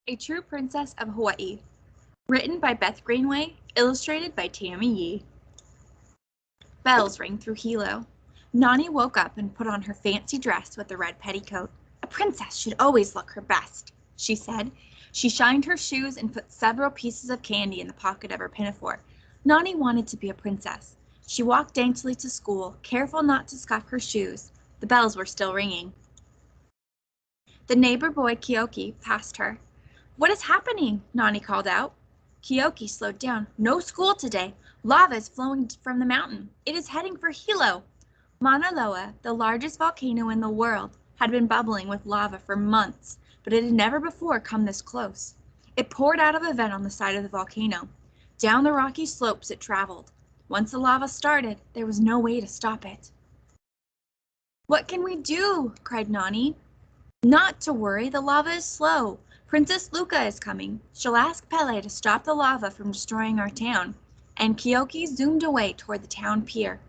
A True Princess of Hawaii, written by Beth Greenway, illustrated by Tammy Yee. Bells rang through Hilo. Nani woke up and put on her fancy dress with the red petticoat. A princess should always look her best, she said. She shined her shoes and put several pieces of candy in the pocket of her pinafore. Nani wanted to be a princess. She walked daintily to school, careful not to scuff her shoes. The bells were still ringing. The neighbor boy Keoki passed her. "What is happening?" Nani called out. Keoki slowed down. "No school today. Lava is flowing from the mountain. It is heading for Hilo." Mauna Loa, the largest volcano in the world, had been bubbling with lava for months, but it had never before come this close. It poured out of a vent on the side of the volcano. Down the rocky slopes it traveled. Once the lava started, there was no way to stop it. "What can we do?" cried Nani. "Not to worry, the lava is slow. Princess Luca is coming. She'll ask Pele to stop the lava from destroying our town." And Keoki zoomed away toward the town pier.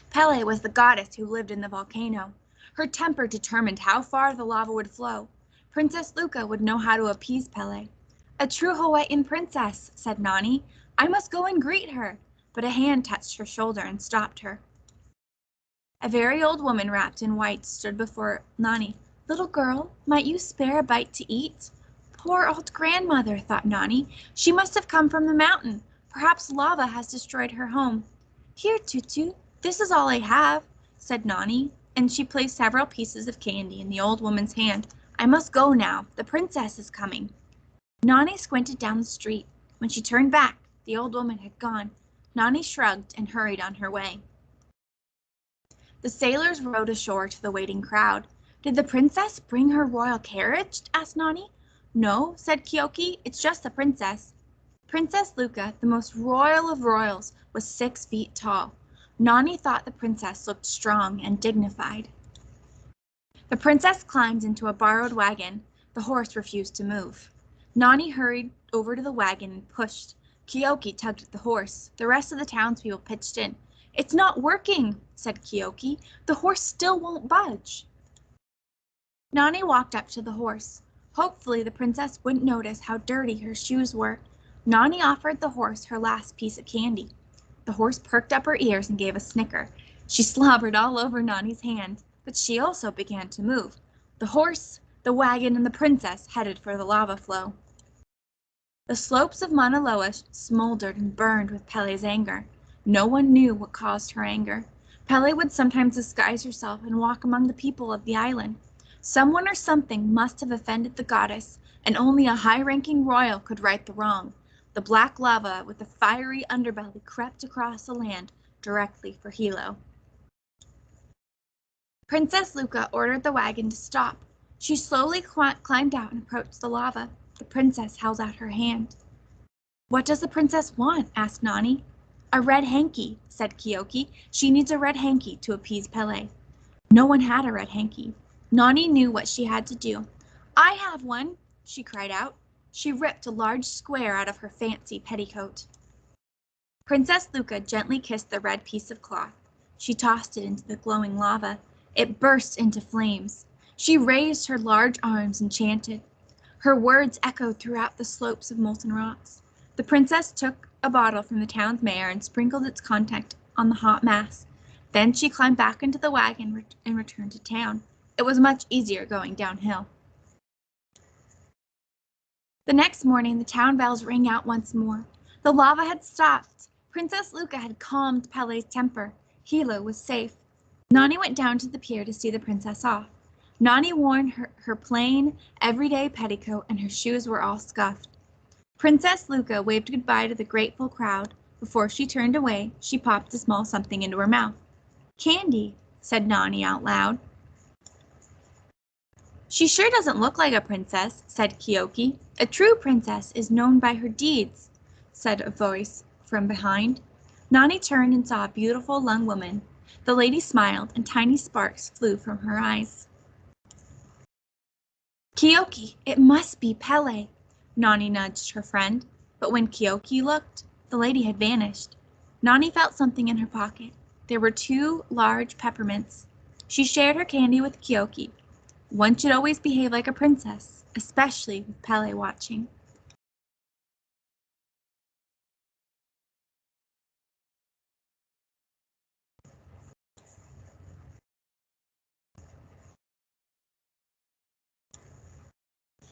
Pele was the goddess who lived in the volcano. Her temper determined how far the lava would flow. Princess Luca would know how to appease Pele. "A true Hawaiian princess," said Nani. "I must go and greet her." But a hand touched her shoulder and stopped her. A very old woman wrapped in white stood before Nani. "Little girl, might you spare a bite to eat?" Poor old grandmother, thought Nani. She must have come from the mountain. Perhaps lava has destroyed her home. "Here, Tutu, this is all I have," said Nani, and she placed several pieces of candy in the old woman's hand. "I must go now. The princess is coming." Nani squinted down the street. When she turned back, the old woman had gone. Nani shrugged and hurried on her way. The sailors rowed ashore to the waiting crowd. "Did the princess bring her royal carriage?" asked Nani. "No," said Keoki, "it's just the princess." Princess Luca, the most royal of royals, was 6 feet tall. Nani thought the princess looked strong and dignified. The princess climbed into a borrowed wagon. The horse refused to move. Nani hurried over to the wagon and pushed. Keoki tugged at the horse. The rest of the townspeople pitched in. "It's not working," said Keoki. "The horse still won't budge." Nani walked up to the horse. Hopefully the princess wouldn't notice how dirty her shoes were. Nani offered the horse her last piece of candy. The horse perked up her ears and gave a snicker. She slobbered all over Nani's hand, but she also began to move. The horse, the wagon, and the princess headed for the lava flow. The slopes of Mauna Loa smoldered and burned with Pele's anger. No one knew what caused her anger. Pele would sometimes disguise herself and walk among the people of the island. Someone or something must have offended the goddess, and only a high-ranking royal could right the wrong. The black lava with the fiery underbelly crept across the land directly for Hilo. Princess Luca ordered the wagon to stop. She slowly climbed out and approached the lava. The princess held out her hand. "What does the princess want?" asked Nani. "A red hanky," said Keoki. "She needs a red hanky to appease Pele." No one had a red hanky. Nani knew what she had to do. "I have one," she cried out. She ripped a large square out of her fancy petticoat. Princess Luca gently kissed the red piece of cloth. She tossed it into the glowing lava. It burst into flames. She raised her large arms and chanted. Her words echoed throughout the slopes of molten rocks. The princess took a bottle from the town's mayor and sprinkled its contents on the hot mass. Then she climbed back into the wagon and returned to town. It was much easier going downhill. The next morning, the town bells rang out once more. The lava had stopped. Princess Luca had calmed Pele's temper. Hilo was safe. Nani went down to the pier to see the princess off. Nani wore her plain, everyday petticoat, and her shoes were all scuffed. Princess Luca waved goodbye to the grateful crowd. Before she turned away, she popped a small something into her mouth. "Candy," said Nani out loud. "She sure doesn't look like a princess," said Keoki. "A true princess is known by her deeds," said a voice from behind. Nani turned and saw a beautiful young woman. The lady smiled, and tiny sparks flew from her eyes. "Keoki, it must be Pele," Nani nudged her friend, but when Keoki looked, the lady had vanished. Nani felt something in her pocket. There were 2 large peppermints. She shared her candy with Keoki. One should always behave like a princess, especially with Pele watching.